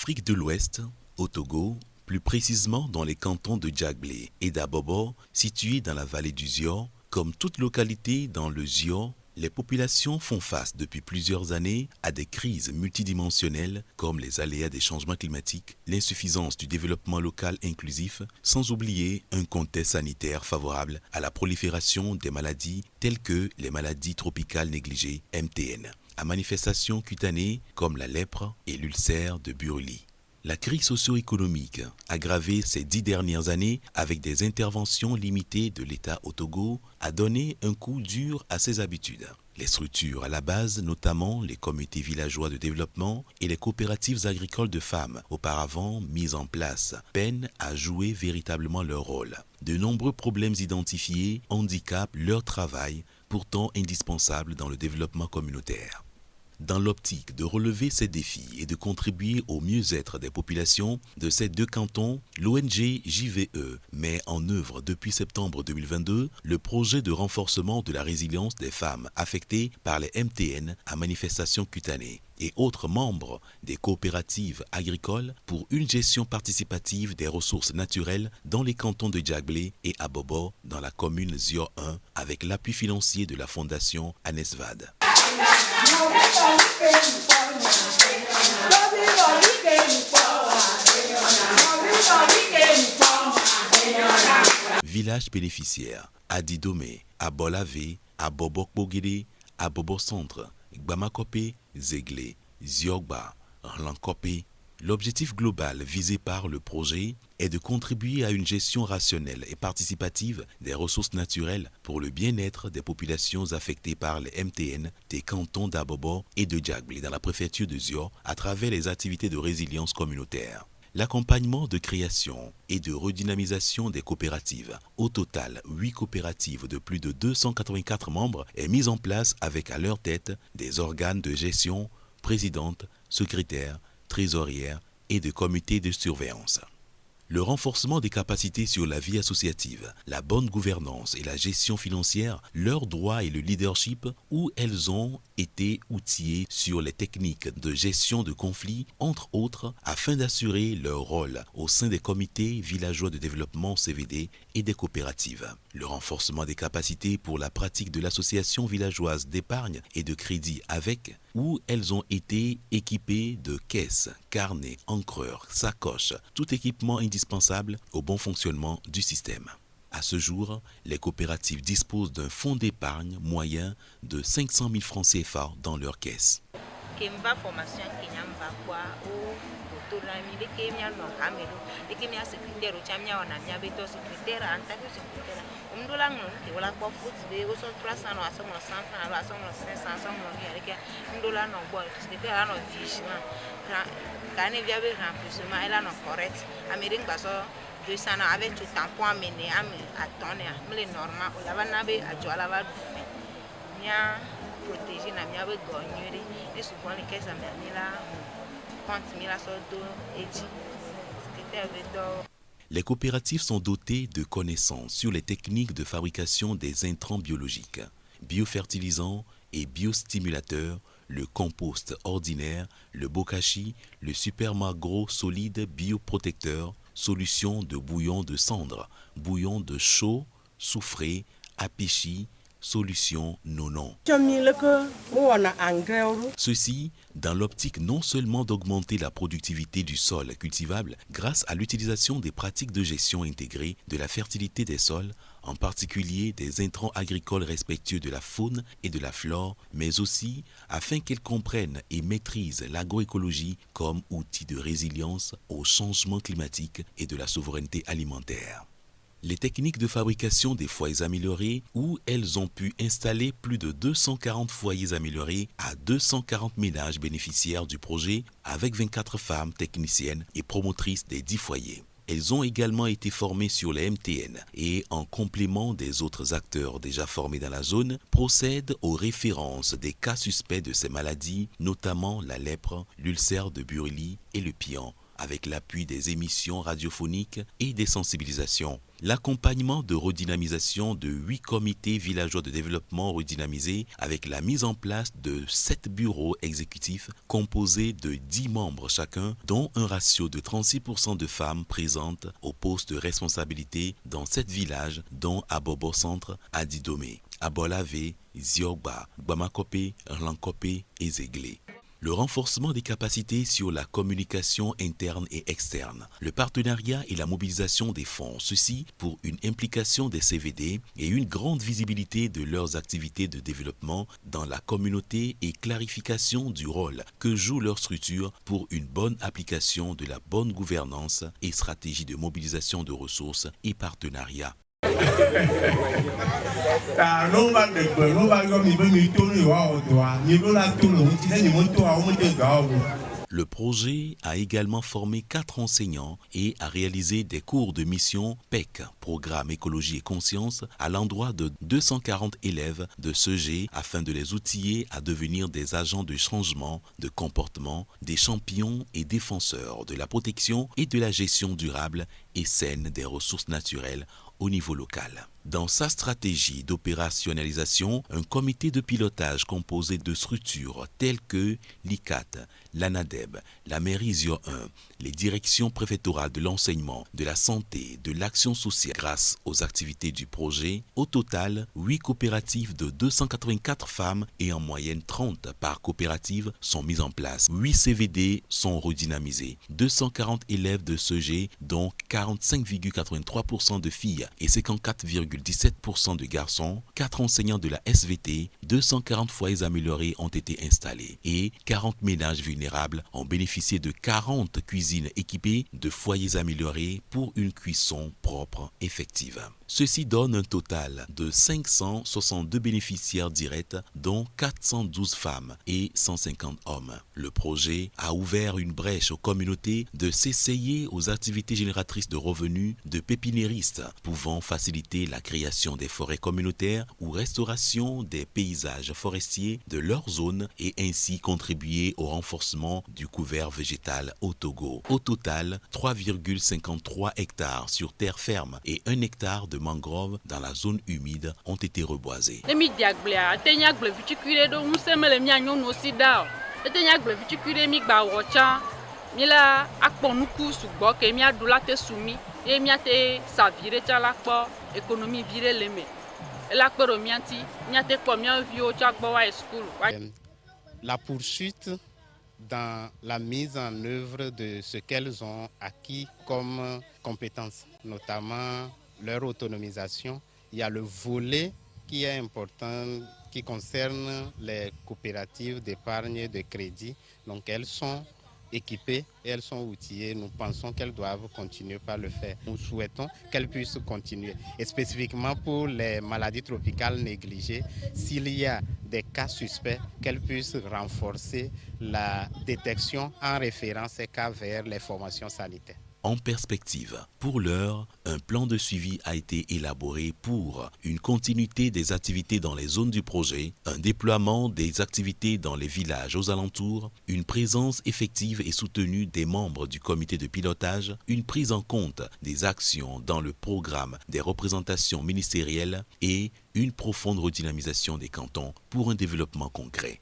Afrique de l'Ouest, au Togo, plus précisément dans les cantons de Djaglé et d'Abobo, situés dans la vallée du Zior, comme toute localité dans le Zior, les populations font face depuis plusieurs années à des crises multidimensionnelles comme les aléas des changements climatiques, l'insuffisance du développement local inclusif, sans oublier un contexte sanitaire favorable à la prolifération des maladies telles que les maladies tropicales négligées MTN, à manifestations cutanées comme la lèpre et l'ulcère de Buruli. La crise socio-économique, aggravée ces 10 dernières années avec des interventions limitées de l'État au Togo, a donné un coup dur à ses habitudes. Les structures à la base, notamment les comités villageois de développement et les coopératives agricoles de femmes, auparavant mises en place, peinent à jouer véritablement leur rôle. De nombreux problèmes identifiés handicapent leur travail, pourtant indispensable dans le développement communautaire. Dans l'optique de relever ces défis et de contribuer au mieux-être des populations de ces deux cantons, l'ONG JVE met en œuvre depuis septembre 2022 le projet de renforcement de la résilience des femmes affectées par les MTN à manifestation cutanée et autres membres des coopératives agricoles pour une gestion participative des ressources naturelles dans les cantons de Djaglé et Abobo dans la commune Zior 1 avec l'appui financier de la fondation Anesvad. Village bénéficiaire, Adidomé, Abolavé, Abobokbogede, Abobo Centre, Gbamakopé, Zeglé, Ziogba, Rlankopé. L'objectif global visé par le projet est de contribuer à une gestion rationnelle et participative des ressources naturelles pour le bien-être des populations affectées par les MTN des cantons d'Abobo et de Djaglé dans la préfecture de Zior à travers les activités de résilience communautaire. L'accompagnement de création et de redynamisation des coopératives, au total 8 coopératives de plus de 284 membres, est mis en place avec à leur tête des organes de gestion, présidente, secrétaire, trésorière et de comités de surveillance. Le renforcement des capacités sur la vie associative, la bonne gouvernance et la gestion financière, leurs droits et le leadership où elles ont été outillées sur les techniques de gestion de conflits, entre autres, afin d'assurer leur rôle au sein des comités villageois de développement CVD et des coopératives. Le renforcement des capacités pour la pratique de l'association villageoise d'épargne et de crédit avec, où elles ont été équipées de caisses, carnets, encreurs, sacoches, tout équipement indispensable au bon fonctionnement du système. À ce jour, les coopératives disposent d'un fonds d'épargne moyen de 500 000 francs CFA dans leur caisse. Les coopératives sont dotées de connaissances sur les techniques de fabrication des intrants biologiques, biofertilisants et biostimulateurs, le compost ordinaire, le bokashi, le supermagro solide bioprotecteur, solution de bouillon de cendre, bouillon de chaux, soufré, apichi, solution nonon. Ceci dans l'optique non seulement d'augmenter la productivité du sol cultivable grâce à l'utilisation des pratiques de gestion intégrée de la fertilité des sols, en particulier des intrants agricoles respectueux de la faune et de la flore, mais aussi afin qu'ils comprennent et maîtrisent l'agroécologie comme outil de résilience au changement climatique et de la souveraineté alimentaire. Les techniques de fabrication des foyers améliorés où elles ont pu installer plus de 240 foyers améliorés à 240 ménages bénéficiaires du projet avec 24 femmes techniciennes et promotrices des 10 foyers. Elles ont également été formées sur les MTN et, en complément des autres acteurs déjà formés dans la zone, procèdent aux références des cas suspects de ces maladies, notamment la lèpre, l'ulcère de Buruli et le pian, avec l'appui des émissions radiophoniques et des sensibilisations. L'accompagnement de redynamisation de 8 comités villageois de développement redynamisés avec la mise en place de 7 bureaux exécutifs composés de 10 membres chacun, dont un ratio de 36% de femmes présentes au poste de responsabilité dans 7 villages, dont Abobo Centre, Adidomé, Abolave, Ziogba, Bamakope, Rlankope et Zéglé. Le renforcement des capacités sur la communication interne et externe, le partenariat et la mobilisation des fonds, ceci pour une implication des CVD et une grande visibilité de leurs activités de développement dans la communauté et clarification du rôle que joue leur structure pour une bonne application de la bonne gouvernance et stratégie de mobilisation de ressources et partenariat. Le projet a également formé 4 enseignants et a réalisé des cours de mission PEC, Programme Écologie et Conscience, à l'endroit de 240 élèves de CEG afin de les outiller à devenir des agents de changement de comportement, des champions et défenseurs de la protection et de la gestion durable et saine des ressources naturelles au niveau local. Dans sa stratégie d'opérationnalisation, un comité de pilotage composé de structures telles que l'ICAT, l'ANADEB, la mairie Zio 1, les directions préfectorales de l'enseignement, de la santé, de l'action sociale grâce aux activités du projet. Au total, 8 coopératives de 284 femmes et en moyenne 30 par coopérative sont mises en place. 8 CVD sont redynamisés. 240 élèves de CEG, dont 45,83% de filles et 54,17% de garçons, 4 enseignants de la SVT, 240 foyers améliorés ont été installés et 40 ménages vulnérables ont bénéficié de 40 cuisines équipées de foyers améliorés pour une cuisson propre effective. Ceci donne un total de 562 bénéficiaires directs, dont 412 femmes et 150 hommes. Le projet a ouvert une brèche aux communautés de s'essayer aux activités génératrices de revenus de pépiniéristes, pouvant faciliter la création des forêts communautaires ou restauration des paysages forestiers de leur zone et ainsi contribuer au renforcement du couvert végétal au Togo. Au total, 3,53 hectares sur terre ferme et 1 hectare de mangroves dans la zone humide ont été reboisés. La poursuite dans la mise en œuvre de ce qu'elles ont acquis comme compétences, notamment leur autonomisation. Il y a le volet qui est important, qui concerne les coopératives d'épargne et de crédit. Donc elles sont équipées et elles sont outillées. Nous pensons qu'elles doivent continuer par le faire. Nous souhaitons qu'elles puissent continuer. Et spécifiquement pour les maladies tropicales négligées, s'il y a des cas suspects, qu'elles puissent renforcer la détection en référant ces cas vers les formations sanitaires. En perspective, pour l'heure, un plan de suivi a été élaboré pour une continuité des activités dans les zones du projet, un déploiement des activités dans les villages aux alentours, une présence effective et soutenue des membres du comité de pilotage, une prise en compte des actions dans le programme des représentations ministérielles et une profonde redynamisation des cantons pour un développement concret.